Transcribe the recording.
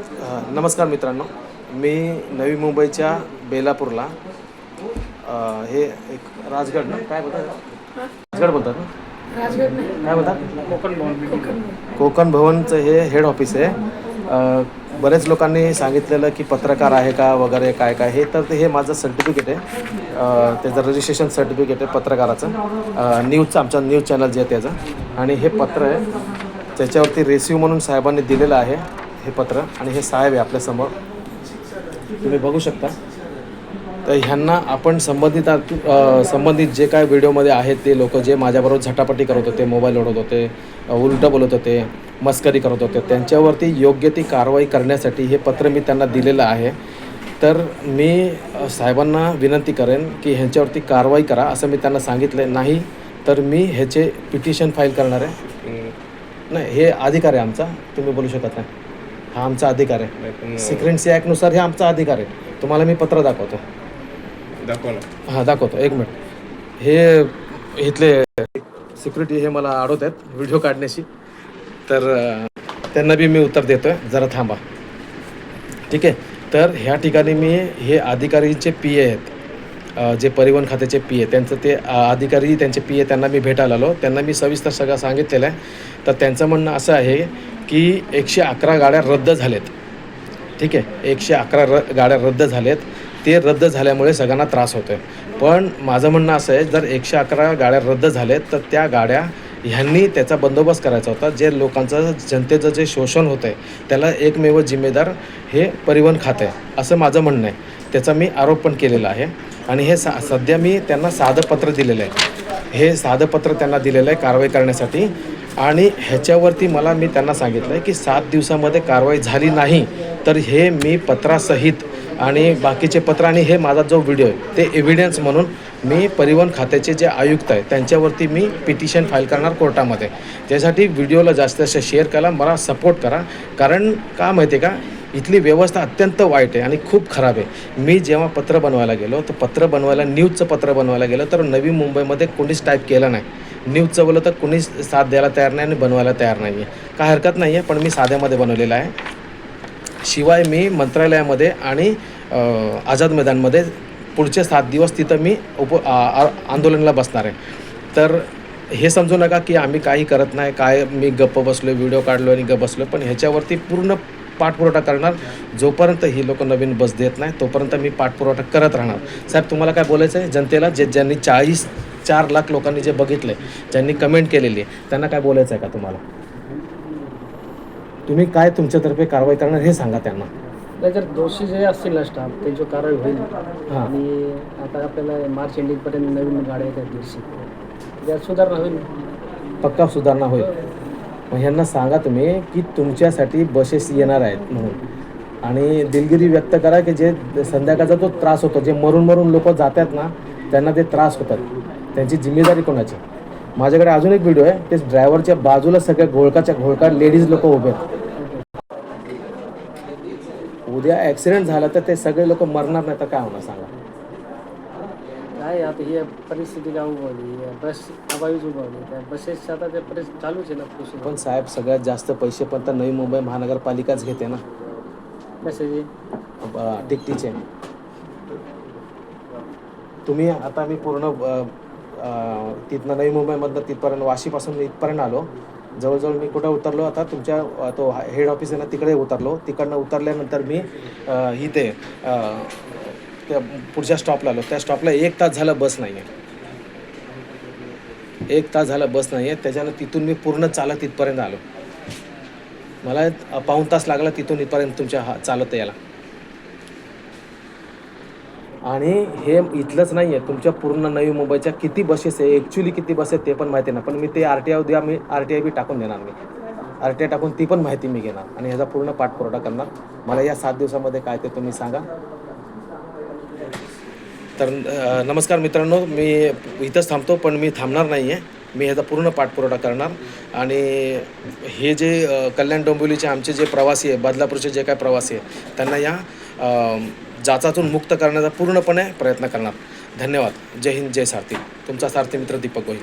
नमस्कार मित्रांनो, मी नवी मुंबईच्या बेलापूरला हे एक राजगड ना काय बोलतात, राजगड बोलतात ना, राजगड नाही, काय बोलतात, कोकण भवन. कोकण भवनचं हे हेड ऑफिस आहे. बरेच लोकांनी सांगितलेलं की पत्रकार आहे का वगैरे काय काय हे, तर हे माझं सर्टिफिकेट आहे. त्याचं रजिस्ट्रेशन सर्टिफिकेट आहे पत्रकाराचं, न्यूजचं, आमच्या न्यूज चॅनल जे आहे त्याचं. आणि हे पत्र आहे, त्याच्यावरती रेसिव्ह म्हणून साहेबांनी दिलेलं आहे हे पत्र. आणि हे साहेब आहे आपल्यासमोर, तुम्ही बघू शकता. तर ह्यांना आपण संबंधित जे काय व्हिडिओमध्ये आहेत ते लोक जे माझ्याबरोबर झटापटी करत होते, मोबाईल ओढत होते, उलटं बोलत होते, मस्करी करत होते, त्यांच्यावरती योग्य ती कारवाई करण्यासाठी हे पत्र मी त्यांना दिलेलं आहे. तर मी साहेबांना विनंती करेन की ह्यांच्यावरती कारवाई करा, असं मी त्यांना सांगितलं आहे. नाही तर मी ह्याचे पिटिशन फाईल करणार आहे. नाही, हे अधिकार आहे आमचा, तुम्ही बोलू शकत नाही. हा आमचा अधिकार आहे, सिक्रेन्सी ॲक्टनुसार हे आमचा अधिकार आहे. तुम्हाला मी पत्र दाखवतो, हां दाखवतो, एक मिनिट. हे इथले सिक्युरिटी हे मला अडवत आहेत व्हिडिओ काढण्याशी, तर त्यांना बी मी उत्तर देतो आहे, जरा थांबा, ठीक आहे. तर ह्या ठिकाणी मी हे अधिकारीचे पी ए आहेत, जे परिवहन खात्याचे पी ए, त्यांचं ते अधिकारी, त्यांचे पी ए, त्यांना मी भेटायला आलो. त्यांना मी सविस्तर सगळं सांगितलेलं आहे. तर त्यांचं म्हणणं असं आहे की 111 गाड्या रद्द झालेत, ठीक आहे. 111 गाड्या रद्द झालेत. ते रद्द झाल्यामुळे सगळ्यांना त्रास होतो आहे. पण माझं म्हणणं असं आहे, जर 111 गाड्या रद्द झालेत तर त्या गाड्या ह्यांनी त्याचा बंदोबस्त करायचा होता. जे लोकांचं, जनतेचं जे शोषण होतं आहे त्याला एकमेव जिम्मेदार हे परिवहन खातं आहे, असं माझं म्हणणं आहे. त्याचा मी आरोप पण केलेला आहे. आणि हे सध्या मी त्यांना साधं पत्र दिलेलं आहे. हे साधं पत्र त्यांना दिलेलं आहे कारवाई करण्यासाठी. आणि ह्याच्यावरती मी त्यांना सांगितलं आहे की 7 दिवसामध्ये कारवाई झाली नाही तर हे मी पत्रासहित आणि बाकीचे पत्र आणि हे माझा जो व्हिडिओ आहे ते एव्हिडन्स म्हणून मी परिवहन खात्याचे जे आयुक्त आहे त्यांच्यावरती मी पिटिशन फाईल करणार कोर्टामध्ये. त्यासाठी व्हिडिओला जास्त असं शेअर करा, मला सपोर्ट करा. कारण का माहिती आहे का, इथली व्यवस्था अत्यंत वाईट आहे आणि खूप खराब आहे. मी जेव्हा पत्र बनवायला गेलो तर पत्र बनवायला, न्यूजचं पत्र बनवायला गेलं तर नवी मुंबईमध्ये कोणीच टाईप केलं नाही. न्यूजचं बोललं तर कोणीच साथ द्यायला तयार नाही आणि बनवायला तयार नाही आहे. काय हरकत नाही आहे, पण मी साध्यामध्ये बनवलेलं आहे. शिवाय मी मंत्रालयामध्ये आणि आझाद मैदानमध्ये पुढचे 7 दिवस तिथं मी आंदोलनाला बसणार आहे. तर हे समजू नका की आम्ही काही करत नाही, काय मी गप्प बसलो, व्हिडिओ काढलो आणि गप्प बसलो. पण ह्याच्यावरती पूर्ण पाठपुरावा करणार. जोपर्यंत ही लोक नवीन बस देत नाही तोपर्यंत मी पाठपुरावा करत राहणार. साहेब, तुम्हाला काय बोलायचं आहे जनतेला, ज्यांनी 4 लाख लोकांनी जे बघितलं आहे, ज्यांनी कमेंट केलेली आहे, त्यांना काय बोलायचं आहे का तुम्हाला? तुम्ही काय तुमच्यातर्फे कारवाई करणार हे सांगा त्यांना. जर दोषी जे असतील ना स्टाफ, त्यांची कारवाई होईल. हां, आणि आता आपल्याला मार्च एंडिंगपर्यंत नवीन गाड्या येतात 150, त्यात सुधारणा होईल. पक्का सुधारणा होईल. मग ह्यांना सांगा तुम्ही की तुमच्यासाठी बसेस येणार आहेत म्हणून. आणि दिलगिरी व्यक्त करा की जे संध्याकाळचा जो त्रास होतो, जे मरून लोक जातात ना, त्यांना ते त्रास होतात, त्यांची जिम्मेदारी कोणाची? माझ्याकडे अजून एक व्हिडिओ आहे, ते ड्रायव्हरच्या बाजूला सगळ्या घोळका लेडीज लोक उभे आहेत. उद्या ॲक्सिडेंट झाला तर ते सगळे लोक मरणार नाही तर काय होणार सांगा? काय आता ही परिस्थिती काय उभवली, बस अभावीच उभवली, त्या बसेस आता ते परिस्थिती चालूच आहे ना. पण साहेब, सगळ्यात जास्त पैसे पण तर नवी मुंबई महानगरपालिकाच घेते ना, कशाचे? तिकटीचे. तुम्ही आता मी पूर्ण तिथनं नवी मुंबईमधनं तिथपर्यंत, वाशीपासून इथपर्यंत आलो. जवळजवळ मी कुठं उतरलो, आता तुमच्या तो हेड ऑफिस आहे ना तिकडे उतरलो. तिकडनं उतरल्यानंतर मी इथे त्या पुढच्या स्टॉपला आलो. त्या स्टॉपला 1 तास झालं बस नाही आहे. 1 तास झालं बस नाही आहे. त्याच्यानं तिथून मी पूर्ण चालत इथपर्यंत आलो. मला पाऊण तास लागला तिथून इथपर्यंत तुमच्या चालत यायला. आणि हे इथलंच नाही आहे, तुमच्या पूर्ण नवी मुंबईच्या किती बसेस आहे, ॲक्च्युली किती बस आहेत ते पण माहिती नाही. पण मी ते RTI उद्या मी RTI बी टाकून देणार. मी RTI टाकून ती पण माहिती मी घेणार आणि ह्याचा पूर्ण पाठपुरावा करणार. मला या 7 दिवसामध्ये काय ते तुम्ही सांगा. तर नमस्कार मित्रांनो, मी इथंच थांबतो, पण मी थांबणार नाही आहे. मी ह्याचा पूर्ण पाठपुरावा करणार. आणि हे जे कल्याण डोंबिवलीचे आमचे जे प्रवासी आहे, बदलापूरचे जे काय प्रवासी आहे, त्यांना या जाचातून मुक्त करण्याचा पूर्णपणे प्रयत्न करणार. धन्यवाद. जय हिंद, जय सारथी. तुमचा सारथी मित्र दीपक गोहिल.